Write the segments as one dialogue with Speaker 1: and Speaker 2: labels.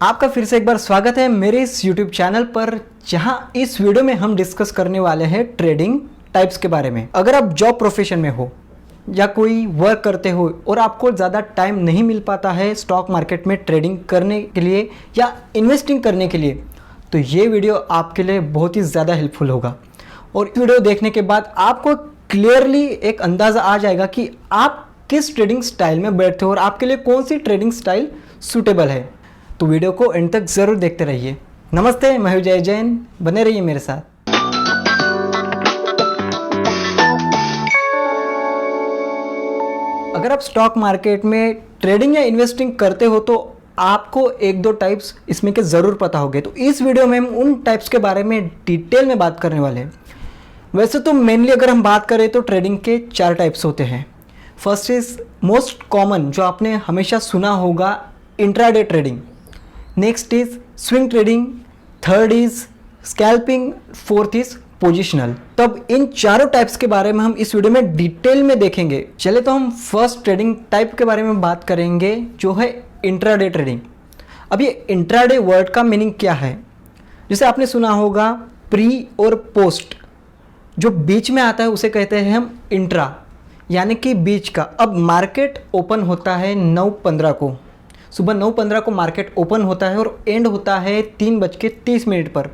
Speaker 1: आपका फिर से एक बार स्वागत है मेरे इस YouTube चैनल पर, जहां इस वीडियो में हम डिस्कस करने वाले हैं ट्रेडिंग टाइप्स के बारे में। अगर आप जॉब प्रोफेशन में हो या कोई वर्क करते हो और आपको ज़्यादा टाइम नहीं मिल पाता है स्टॉक मार्केट में ट्रेडिंग करने के लिए या इन्वेस्टिंग करने के लिए, तो ये वीडियो आपके लिए बहुत ही ज़्यादा हेल्पफुल होगा। और इस वीडियो देखने के बाद आपको क्लियरली एक अंदाज़ा आ जाएगा कि आप किस ट्रेडिंग स्टाइल में बैठते हो और आपके लिए कौन सी ट्रेडिंग स्टाइल सूटेबल है। तो वीडियो को एंड तक ज़रूर देखते रहिए। नमस्ते, मैं हूं जय जैन, बने रहिए मेरे साथ। अगर आप स्टॉक मार्केट में ट्रेडिंग या इन्वेस्टिंग करते हो तो आपको एक दो टाइप्स इसमें के ज़रूर पता होंगे। तो इस वीडियो में हम उन टाइप्स के बारे में डिटेल में बात करने वाले हैं। वैसे तो मेनली अगर हम बात करें तो ट्रेडिंग के 4 टाइप्स होते हैं। फर्स्ट इज मोस्ट कॉमन जो आपने हमेशा सुना होगा, intraday trading. Next is swing trading, third is scalping, fourth is positional. तब इन चारों टाइप्स के बारे में हम इस वीडियो में डिटेल में देखेंगे। चले तो हम फर्स्ट ट्रेडिंग टाइप के बारे में बात करेंगे जो है इंट्राडे ट्रेडिंग। अब ये इंट्राडे वर्ड का मीनिंग क्या है? जैसे आपने सुना होगा प्री और पोस्ट, जो बीच में आता है उसे कहते हैं हम इंट्रा, यानी कि बीच का। अब मार्केट ओपन होता है 9:15 को, सुबह 9:15 को मार्केट ओपन होता है और एंड होता है 3:30 पर।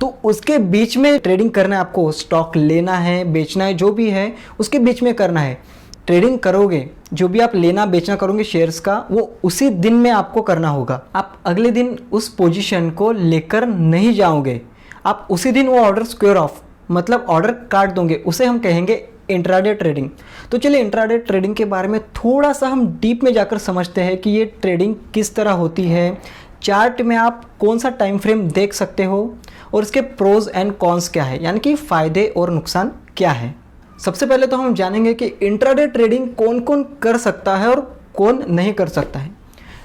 Speaker 1: तो उसके बीच में ट्रेडिंग करना है आपको। स्टॉक लेना है, बेचना है, जो भी है उसके बीच में करना है। ट्रेडिंग करोगे, जो भी आप लेना बेचना करोगे शेयर्स का, वो उसी दिन में आपको करना होगा। आप अगले दिन उस पोजीशन को लेकर नहीं जाओगे, आप उसी दिन वो ऑर्डर स्क्वेयर ऑफ मतलब ऑर्डर काट दोगे, उसे हम कहेंगे इंट्राडे ट्रेडिंग। तो चलिए इंट्राडे ट्रेडिंग के बारे में थोड़ा सा हम डीप में जाकर समझते हैं कि ये ट्रेडिंग किस तरह होती है, चार्ट में आप कौन सा टाइम फ्रेम देख सकते हो और इसके प्रोज एंड कॉन्स क्या है, यानी कि फ़ायदे और नुकसान क्या है। सबसे पहले तो हम जानेंगे कि इंट्राडे ट्रेडिंग कौन कौन कर सकता है और कौन नहीं कर सकता है।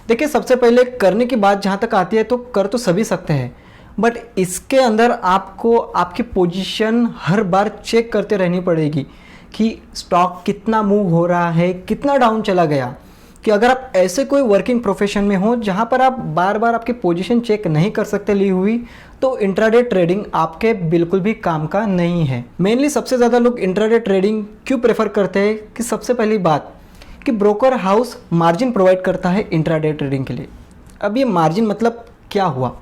Speaker 1: देखिए, सबसे पहले करने की बात जहाँ तक आती है तो कर तो सभी सकते हैं, बट इसके अंदर आपको आपकी पोजीशन हर बार चेक करते रहनी पड़ेगी कि स्टॉक कितना मूव हो रहा है, कितना डाउन चला गया। कि अगर आप ऐसे कोई वर्किंग प्रोफेशन में हो जहाँ पर आप बार बार आपकी पोजीशन चेक नहीं कर सकते ली हुई, तो इंट्राडे ट्रेडिंग आपके बिल्कुल भी काम का नहीं है। मेनली सबसे ज़्यादा लोग इंट्राडे ट्रेडिंग क्यों प्रेफर करते हैं कि सबसे पहली बात कि ब्रोकर हाउस मार्जिन प्रोवाइड करता है इंट्राडे ट्रेडिंग के लिए। अब ये मार्जिन मतलब क्या हुआ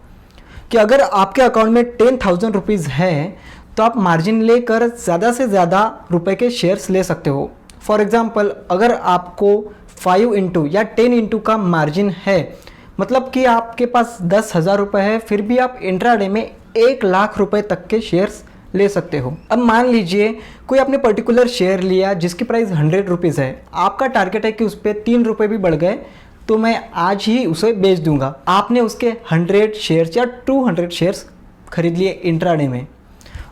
Speaker 1: कि अगर आपके अकाउंट में 10,000 रुपीज़ है तो आप मार्जिन लेकर ज़्यादा से ज़्यादा रुपए के शेयर्स ले सकते हो। फॉर एग्जांपल, अगर आपको 5 इंटू या 10 इंटू का मार्जिन है, मतलब कि आपके पास 10,000 रुपये है, फिर भी आप इंट्राडे में 1,00,000 रुपये तक के शेयर्स ले सकते हो। अब मान लीजिए कोई आपने पर्टिकुलर शेयर लिया जिसकी प्राइस 100 रुपीज़ है, आपका टारगेट है कि उस पर 3 रुपये भी बढ़ गए तो मैं आज ही उसे बेच दूंगा। आपने उसके 100 शेयर्स या 200 शेयर्स खरीद लिए इंट्राडे में,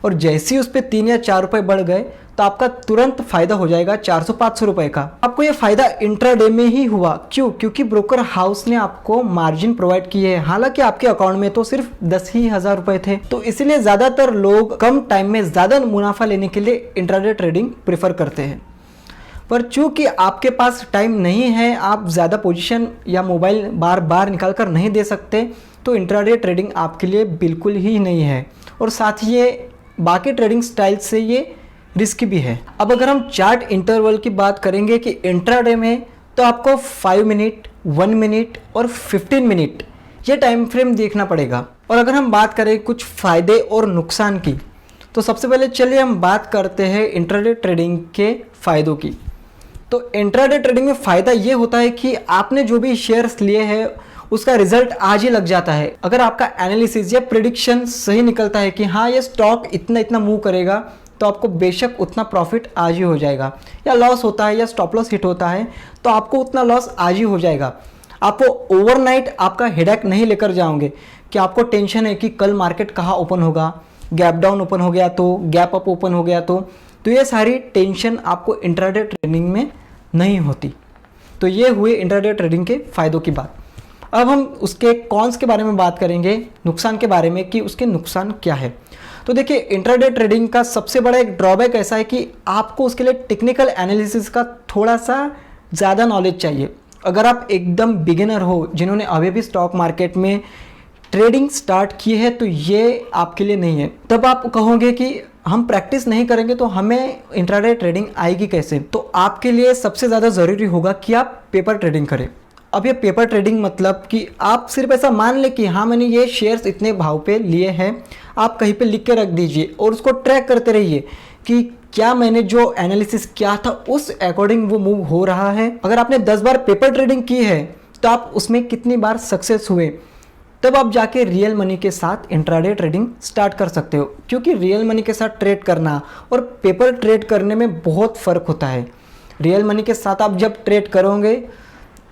Speaker 1: और जैसे ही उस पर 3 या 4 रुपये बढ़ गए तो आपका तुरंत फायदा हो जाएगा 400-500 रुपये का। आपको ये फायदा इंट्राडे में ही हुआ। क्यों? क्योंकि ब्रोकर हाउस ने आपको मार्जिन प्रोवाइड की है। हालांकि आपके अकाउंट में तो सिर्फ 10,000 रुपये थे, तो इसलिए ज़्यादातर लोग कम टाइम में ज़्यादा मुनाफा लेने के लिए इंट्राडे ट्रेडिंग प्रेफर करते हैं। पर चूंकि आपके पास टाइम नहीं है, आप ज़्यादा पोजीशन या मोबाइल बार बार निकाल कर नहीं दे सकते, तो इंट्राडे ट्रेडिंग आपके लिए बिल्कुल ही नहीं है। और साथ ही ये बाकी ट्रेडिंग स्टाइल से ये रिस्की भी है। अब अगर हम चार्ट इंटरवल की बात करेंगे कि इंट्राडे में, तो आपको 5 मिनट, 1 मिनट और 15 मिनट ये टाइम फ्रेम देखना पड़ेगा। और अगर हम बात करें कुछ फ़ायदे और नुकसान की, तो सबसे पहले चलिए हम बात करते हैं इंट्राडे ट्रेडिंग के फ़ायदों की। तो इंट्राडे ट्रेडिंग में फ़ायदा ये होता है कि आपने जो भी शेयर्स लिए हैं उसका रिजल्ट आज ही लग जाता है। अगर आपका एनालिसिस या प्रिडिक्शन सही निकलता है कि हाँ ये स्टॉक इतना इतना मूव करेगा, तो आपको बेशक उतना प्रॉफिट आज ही हो जाएगा। या लॉस होता है या स्टॉप लॉस हिट होता है तो आपको उतना लॉस आज ही हो जाएगा। आपको ओवरनाइट आपका हेडेक नहीं लेकर जाओगे कि आपको टेंशन है कि कल मार्केट कहाँ ओपन होगा, गैप डाउन ओपन हो गया तो, गैप अप ओपन हो गया तो ये सारी टेंशन आपको इंट्राडे ट्रेडिंग में नहीं होती। तो ये हुए इंट्राडे ट्रेडिंग के फ़ायदों की बात। अब हम उसके कॉन्स के बारे में बात करेंगे, नुकसान के बारे में कि उसके नुकसान क्या है। तो देखिए, इंट्राडे ट्रेडिंग का सबसे बड़ा एक ड्रॉबैक ऐसा है कि आपको उसके लिए टेक्निकल एनालिसिस का थोड़ा सा ज़्यादा नॉलेज चाहिए। अगर आप एकदम बिगिनर हो, जिन्होंने अभी भी स्टॉक मार्केट में ट्रेडिंग स्टार्ट की है, तो ये आपके लिए नहीं है। तब आप कहोगे कि हम प्रैक्टिस नहीं करेंगे तो हमें इंट्राडे ट्रेडिंग आएगी कैसे? तो आपके लिए सबसे ज़्यादा ज़रूरी होगा कि आप पेपर ट्रेडिंग करें। अब ये पेपर ट्रेडिंग मतलब कि आप सिर्फ ऐसा मान लें कि हाँ मैंने ये शेयर्स इतने भाव पे लिए हैं, आप कहीं पे लिख के रख दीजिए और उसको ट्रैक करते रहिए कि क्या मैंने जो एनालिसिस किया था उस अकॉर्डिंग वो मूव हो रहा है। अगर आपने 10 बार पेपर ट्रेडिंग की है तो आप उसमें कितनी बार सक्सेस हुए, तब आप जाके रियल मनी के साथ इंट्राडे ट्रेडिंग स्टार्ट कर सकते हो। क्योंकि रियल मनी के साथ ट्रेड करना और पेपर ट्रेड करने में बहुत फ़र्क होता है। रियल मनी के साथ आप जब ट्रेड करोगे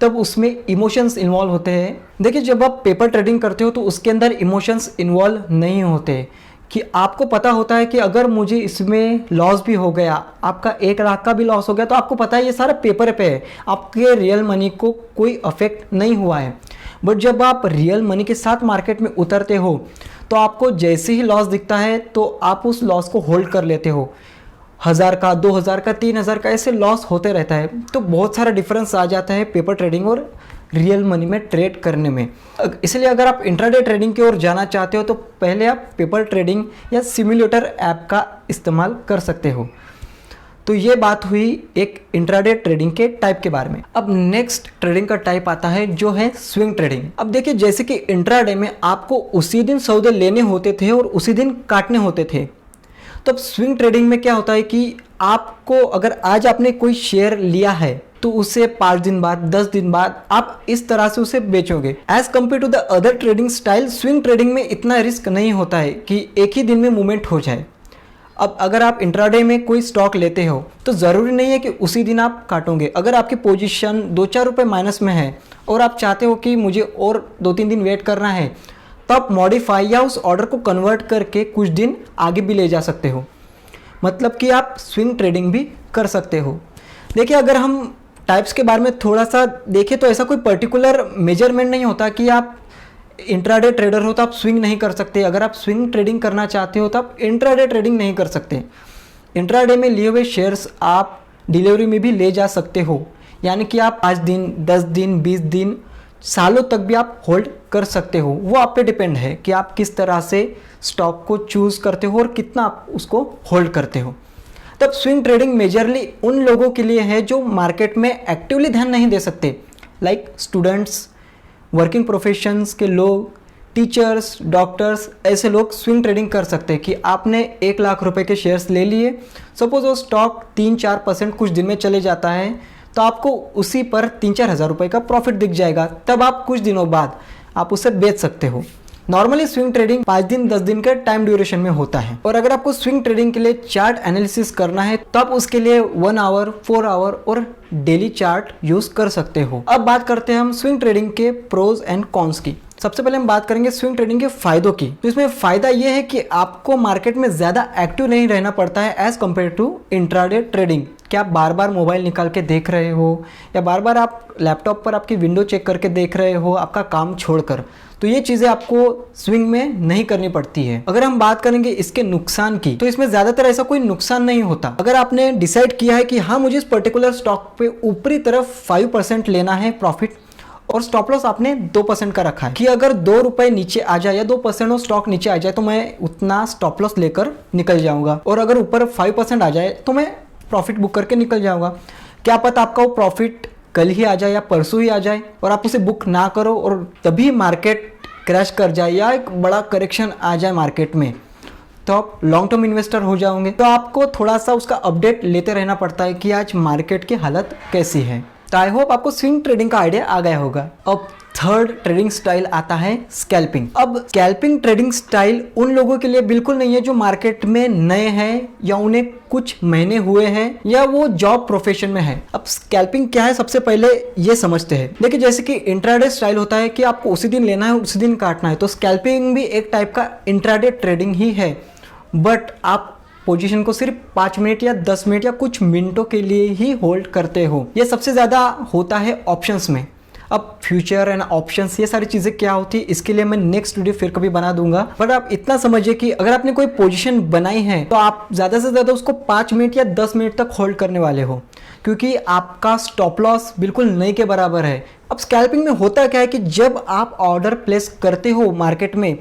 Speaker 1: तब उसमें इमोशंस इन्वॉल्व होते हैं। देखिए, जब आप पेपर ट्रेडिंग करते हो तो उसके अंदर इमोशंस इन्वॉल्व नहीं होते, कि आपको पता होता है कि अगर मुझे इसमें लॉस भी हो गया, आपका 1 लाख का भी लॉस हो गया, तो आपको पता है ये सारा पेपर पे है, आपके रियल मनी को कोई अफेक्ट नहीं हुआ है। बट जब आप रियल मनी के साथ मार्केट में उतरते हो तो आपको जैसे ही लॉस दिखता है तो आप उस लॉस को होल्ड कर लेते हो। 1000 का, 2000 का, 3000 का ऐसे लॉस होते रहता है। तो बहुत सारा डिफरेंस आ जाता है पेपर ट्रेडिंग और रियल मनी में ट्रेड करने में। इसलिए अगर आप इंट्राडे ट्रेडिंग की ओर जाना चाहते हो तो पहले आप पेपर ट्रेडिंग या सिम्युलेटर ऐप का इस्तेमाल कर सकते हो। तो ये बात हुई एक इंट्राडे ट्रेडिंग के टाइप के बारे में। अब नेक्स्ट ट्रेडिंग का टाइप आता है जो है स्विंग ट्रेडिंग। अब देखिए, जैसे कि इंट्राडे में आपको उसी दिन सौदे लेने होते थे और उसी दिन काटने होते थे, तो अब स्विंग ट्रेडिंग में क्या होता है कि आपको अगर आज आपने कोई शेयर लिया है तो उसे 5 दिन बाद, 10 दिन बाद आप इस तरह से उसे बेचोगे। As compared to the other trading style, swing trading में इतना रिस्क नहीं होता है कि एक ही दिन में मूवमेंट हो जाए। अब अगर आप इंट्राडे में कोई स्टॉक लेते हो तो ज़रूरी नहीं है कि उसी दिन आप काटोगे। अगर आपकी पोजीशन 2-4 रुपये माइनस में है और आप चाहते हो कि मुझे और 2-3 दिन वेट करना है, तो आप मॉडिफाई या उस ऑर्डर को कन्वर्ट करके कुछ दिन आगे भी ले जा सकते हो। मतलब कि आप स्विंग ट्रेडिंग भी कर सकते हो। देखिए, अगर हम टाइप्स के बारे में थोड़ा सा देखें तो ऐसा कोई पर्टिकुलर मेजरमेंट नहीं होता कि आप इंट्राडे ट्रेडर हो तो आप स्विंग नहीं कर सकते। अगर आप स्विंग ट्रेडिंग करना चाहते हो तो आप इंट्राडे ट्रेडिंग नहीं कर सकते। इंट्राडे में लिए हुए शेयर्स आप डिलीवरी में भी ले जा सकते हो, यानी कि आप 5 दिन, 10 दिन, 20 दिन, सालों तक भी आप होल्ड कर सकते हो। वो आप पे डिपेंड है कि आप किस तरह से स्टॉक को चूज़ करते हो और कितना आप उसको होल्ड करते हो। तब स्विंग ट्रेडिंग मेजरली उन लोगों के लिए है जो मार्केट में एक्टिवली ध्यान नहीं दे सकते, लाइक स्टूडेंट्स, वर्किंग प्रोफेशंस के लोग, टीचर्स, डॉक्टर्स, ऐसे लोग स्विंग ट्रेडिंग कर सकते हैं कि आपने 1 लाख रुपए के शेयर्स ले लिए, सपोज वो स्टॉक 3-4% कुछ दिन में चले जाता है, तो आपको उसी पर 3-4 हज़ार रुपये का प्रॉफिट दिख जाएगा। तब आप कुछ दिनों बाद आप उसे बेच सकते हो। नॉर्मली स्विंग ट्रेडिंग 5 दिन 10 दिन के टाइम ड्यूरेशन में होता है। और अगर आपको स्विंग ट्रेडिंग के लिए चार्ट एनालिसिस करना है तो आप उसके लिए 1 आवर, 4 आवर और डेली चार्ट यूज कर सकते हो। अब बात करते हैं हम स्विंग ट्रेडिंग के प्रोज एंड कॉन्स की। सबसे पहले हम बात करेंगे स्विंग ट्रेडिंग के फायदों की। तो इसमें फायदा यह है कि आपको मार्केट में ज्यादा एक्टिव नहीं रहना पड़ता है as compared to intraday trading. क्या आप बार बार मोबाइल निकाल के देख रहे हो या बार बार आप लैपटॉप पर आपकी विंडो चेक करके देख रहे हो आपका काम छोड़कर, तो ये चीज़ें आपको स्विंग में नहीं करनी पड़ती है। अगर हम बात करेंगे इसके नुकसान की, तो इसमें ज़्यादातर ऐसा कोई नुकसान नहीं होता। अगर आपने डिसाइड किया है कि हाँ मुझे इस पर्टिकुलर स्टॉक पे ऊपरी तरफ 5% लेना है प्रॉफिट और स्टॉप लॉस आपने 2% का रखा है कि अगर 2 रुपए नीचे आ जाए या 2% और स्टॉक नीचे आ जाए तो मैं उतना स्टॉप लॉस लेकर निकल जाऊंगा, और अगर ऊपर 5% आ जाए तो मैं प्रॉफिट बुक करके निकल जाऊंगा। क्या पता आपका वो प्रॉफिट कल ही आ जाए या परसों ही आ जाए और आप उसे बुक ना करो और तभी मार्केट क्रैश कर जाए या एक बड़ा करेक्शन आ जाए मार्केट में, तो आप लॉन्ग टर्म इन्वेस्टर हो जाओगे। तो आपको थोड़ा सा उसका अपडेट लेते रहना पड़ता है कि आज मार्केट की हालत कैसी है। तो आई होप आपको स्विंग ट्रेडिंग का आइडिया आ गया होगा। अब थर्ड ट्रेडिंग स्टाइल आता है स्कैल्पिंग। अब स्कैल्पिंग ट्रेडिंग स्टाइल उन लोगों के लिए बिल्कुल नहीं है जो मार्केट में नए हैं या उन्हें कुछ महीने हुए हैं या वो जॉब प्रोफेशन में है। अब स्कैल्पिंग क्या है सबसे पहले ये समझते हैं। देखिए, जैसे कि इंट्राडे स्टाइल होता है कि आपको उसी दिन लेना है उसी दिन काटना है, तो स्कैल्पिंग भी एक टाइप का इंट्राडे ट्रेडिंग ही है, बट आप पोजीशन को सिर्फ 5 मिनट या 10 मिनट या कुछ मिनटों के लिए ही होल्ड करते हो। ये सबसे ज़्यादा होता है ऑप्शंस में। अब फ्यूचर एंड ऑप्शंस ये सारी चीज़ें क्या होती है इसके लिए मैं नेक्स्ट वीडियो फिर कभी बना दूंगा, बट आप इतना समझिए कि अगर आपने कोई पोजीशन बनाई है तो आप ज़्यादा से ज़्यादा उसको 5 मिनट या 10 मिनट तक होल्ड करने वाले हो। क्योंकि आपका स्टॉप लॉस बिल्कुल नहीं के बराबर है। अब स्कैल्पिंग में होता क्या है कि जब आप ऑर्डर प्लेस करते हो मार्केट में,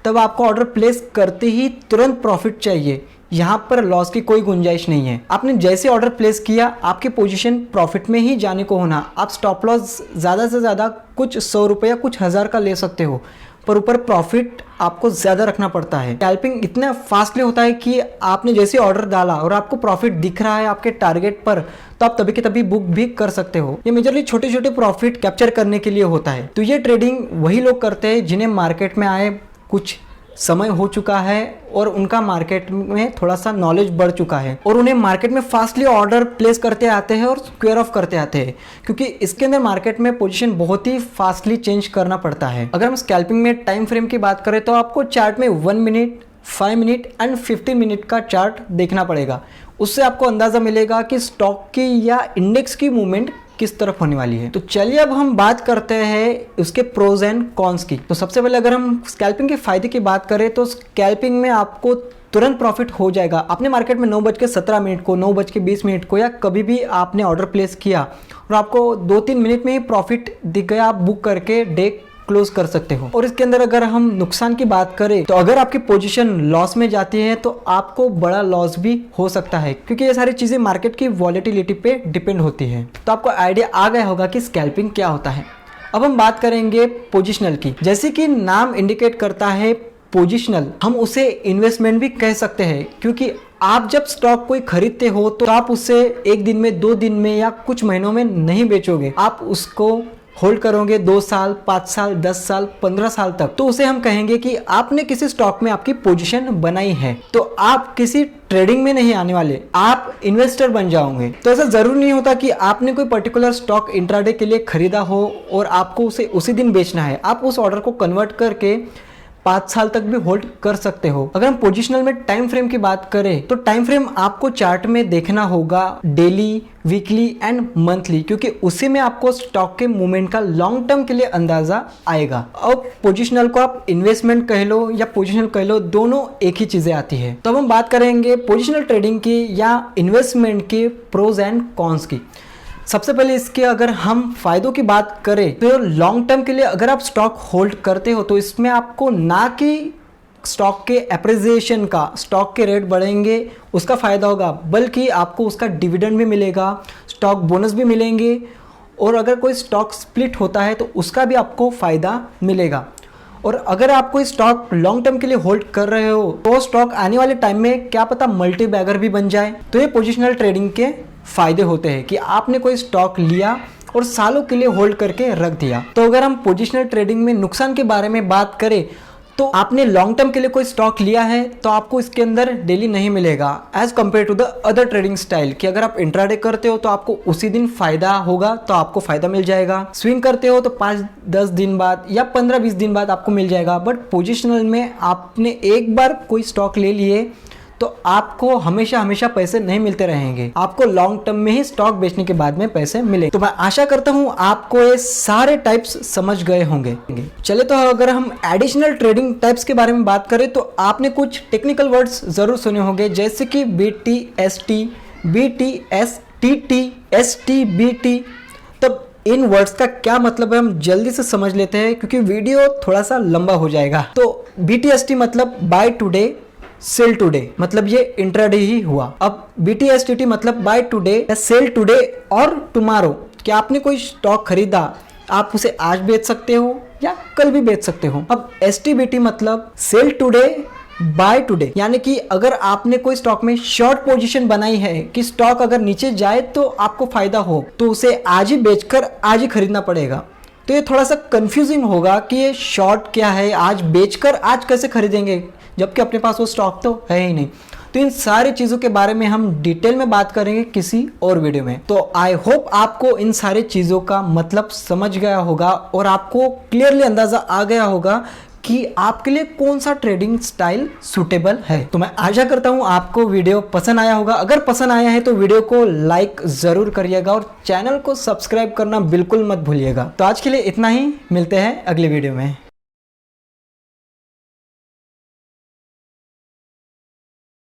Speaker 1: तब आपको ऑर्डर प्लेस करते ही तुरंत प्रॉफिट चाहिए। यहाँ पर लॉस की कोई गुंजाइश नहीं है। आपने जैसे ऑर्डर प्लेस किया, आपकी पोजीशन प्रॉफिट में ही जाने को होना। आप स्टॉप लॉस ज़्यादा से ज़्यादा कुछ 100 रुपये, कुछ 1000 का ले सकते हो, पर ऊपर प्रॉफिट आपको ज़्यादा रखना पड़ता है। स्कैल्पिंग इतना फास्टली होता है कि आपने जैसे ऑर्डर डाला और आपको प्रॉफिट दिख रहा है आपके टारगेट पर, तो आप तभी के तभी बुक भी कर सकते हो। ये मेजरली छोटे छोटे प्रॉफिट कैप्चर करने के लिए होता है। तो ये ट्रेडिंग वही लोग करते हैं जिन्हें मार्केट में आए कुछ समय हो चुका है और उनका मार्केट में थोड़ा सा नॉलेज बढ़ चुका है, और उन्हें मार्केट में फास्टली ऑर्डर प्लेस करते आते हैं और स्क्वेयर ऑफ करते आते हैं, क्योंकि इसके अंदर मार्केट में पोजीशन बहुत ही फास्टली चेंज करना पड़ता है। अगर हम स्कैल्पिंग में टाइम फ्रेम की बात करें तो आपको चार्ट में 1 मिनट, 5 मिनट एंड 15 मिनट का चार्ट देखना पड़ेगा। उससे आपको अंदाज़ा मिलेगा कि स्टॉक की या इंडेक्स की मूवमेंट किस तरफ होने वाली है। तो चलिए अब हम बात करते हैं उसके प्रोज एंड कॉन्स की। तो सबसे पहले अगर हम स्कैल्पिंग के फायदे की बात करें तो स्कैल्पिंग में आपको तुरंत प्रॉफिट हो जाएगा। आपने मार्केट में 9:17 को, 9:20 को या कभी भी आपने ऑर्डर प्लेस किया और आपको 2-3 मिनट में ही प्रॉफिट दिख गया, आप बुक करके डे क्लोज कर सकते हो। और इसके अंदर अगर हम नुकसान की बात करें तो अगर आपकी पोजीशन लॉस में जाती है तो आपको बड़ा लॉस भी हो सकता है, क्योंकि ये सारी चीजें मार्केट की वॉलेटिलिटी पे डिपेंड होती है। तो आपको आइडिया आ गया होगा कि स्कैल्पिंग क्या होता है। अब हम बात करेंगे पोजिशनल की। जैसे कि नाम इंडिकेट करता है पोजिशनल, हम उसे इन्वेस्टमेंट भी कह सकते हैं, क्योंकि आप जब स्टॉक कोई खरीदते हो तो आप उसे 1 दिन में, 2 दिन में या कुछ महीनों में नहीं बेचोगे। आप उसको होल्ड करोगे 2 साल, 5 साल, 10 साल, 15 साल तक। तो उसे हम कहेंगे कि आपने किसी स्टॉक में आपकी पोजीशन बनाई है। तो आप किसी ट्रेडिंग में नहीं आने वाले, आप इन्वेस्टर बन जाओगे। तो ऐसा जरूरी नहीं होता कि आपने कोई पर्टिकुलर स्टॉक इंट्राडे के लिए खरीदा हो और आपको उसे उसी दिन बेचना है। आप उस ऑर्डर को कन्वर्ट करके 5 साल तक भी होल्ड कर सकते हो। अगर हम पोजिशनल में टाइम फ्रेम की बात करें तो टाइम फ्रेम आपको चार्ट में देखना होगा डेली, वीकली एंड मंथली, क्योंकि उसी में आपको स्टॉक के मूवमेंट का लॉन्ग टर्म के लिए अंदाजा आएगा। अब पोजिशनल को आप इन्वेस्टमेंट कह लो या पोजिशनल कह लो, दोनों एक ही चीजें आती है। तो अब हम बात करेंगे पोजिशनल ट्रेडिंग की या इन्वेस्टमेंट के प्रोज एंड कॉन्स की। सबसे पहले इसके अगर हम फायदों की बात करें तो लॉन्ग टर्म के लिए अगर आप स्टॉक होल्ड करते हो तो इसमें आपको ना कि स्टॉक के एप्रिसिएशन का, स्टॉक के रेट बढ़ेंगे उसका फ़ायदा होगा, बल्कि आपको उसका डिविडेंड भी मिलेगा, स्टॉक बोनस भी मिलेंगे, और अगर कोई स्टॉक स्प्लिट होता है तो उसका भी आपको फ़ायदा मिलेगा। और अगर आप कोई स्टॉक लॉन्ग टर्म के लिए होल्ड कर रहे हो तो स्टॉक आने वाले टाइम में क्या पता मल्टी बैगर भी बन जाए। तो ये पोजिशनल ट्रेडिंग के फायदे होते हैं कि आपने कोई स्टॉक लिया और सालों के लिए होल्ड करके रख दिया। तो अगर हम पोजिशनल ट्रेडिंग में नुकसान के बारे में बात करें तो आपने लॉन्ग टर्म के लिए कोई स्टॉक लिया है तो आपको इसके अंदर डेली नहीं मिलेगा, as compared to the other trading style कि अगर आप इंट्राडे करते हो तो आपको उसी दिन फायदा होगा, तो आपको फायदा मिल जाएगा। स्विंग करते हो तो 5-10 दिन बाद या 15-20 दिन बाद आपको मिल जाएगा। बट पोजिशनल में आपने एक बार कोई स्टॉक ले लिए तो आपको हमेशा हमेशा पैसे नहीं मिलते रहेंगे, आपको लॉन्ग टर्म में ही स्टॉक बेचने के बाद में पैसे मिले। तो मैं आशा करता हूं आपको ये सारे टाइप्स समझ गए होंगे। चले तो अगर हम एडिशनल ट्रेडिंग टाइप्स के बारे में बात करें तो आपने कुछ टेक्निकल वर्ड्स जरूर सुने होंगे, जैसे कि BTST, BTSTT, STBT। तब इन वर्ड्स का क्या मतलब है हम जल्दी से समझ लेते हैं, क्योंकि वीडियो थोड़ा सा लंबा हो जाएगा। तो BTST मतलब बाय टुडे सेल टुडे, मतलब ये इंट्राडे ही हुआ। अब BTSTT मतलब बाय टुडे, सेल टुडे और टुमारो, कि आपने कोई स्टॉक खरीदा आप उसे आज बेच सकते हो या कल भी बेच सकते हो। अब STBT मतलब सेल टुडे बाय टुडे, यानी कि अगर आपने कोई स्टॉक में शॉर्ट पोजीशन बनाई है कि स्टॉक अगर नीचे जाए तो आपको फायदा हो, तो उसे आज ही बेचकर आज ही खरीदना पड़ेगा। तो ये थोड़ा सा कंफ्यूजिंग होगा कि ये शॉर्ट क्या है, आज बेचकर आज कैसे खरीदेंगे जबकि अपने पास वो स्टॉक तो है ही नहीं। तो इन सारी चीज़ों के बारे में हम डिटेल में बात करेंगे किसी और वीडियो में। तो आई होप आपको इन सारी चीज़ों का मतलब समझ गया होगा और आपको क्लियरली अंदाज़ा आ गया होगा कि आपके लिए कौन सा ट्रेडिंग स्टाइल सूटेबल है। तो मैं आशा करता हूँ आपको वीडियो पसंद आया होगा। अगर पसंद आया है तो वीडियो को लाइक ज़रूर करिएगा और चैनल को सब्सक्राइब करना बिल्कुल मत भूलिएगा। तो आज के लिए इतना ही, मिलते हैं अगले वीडियो में।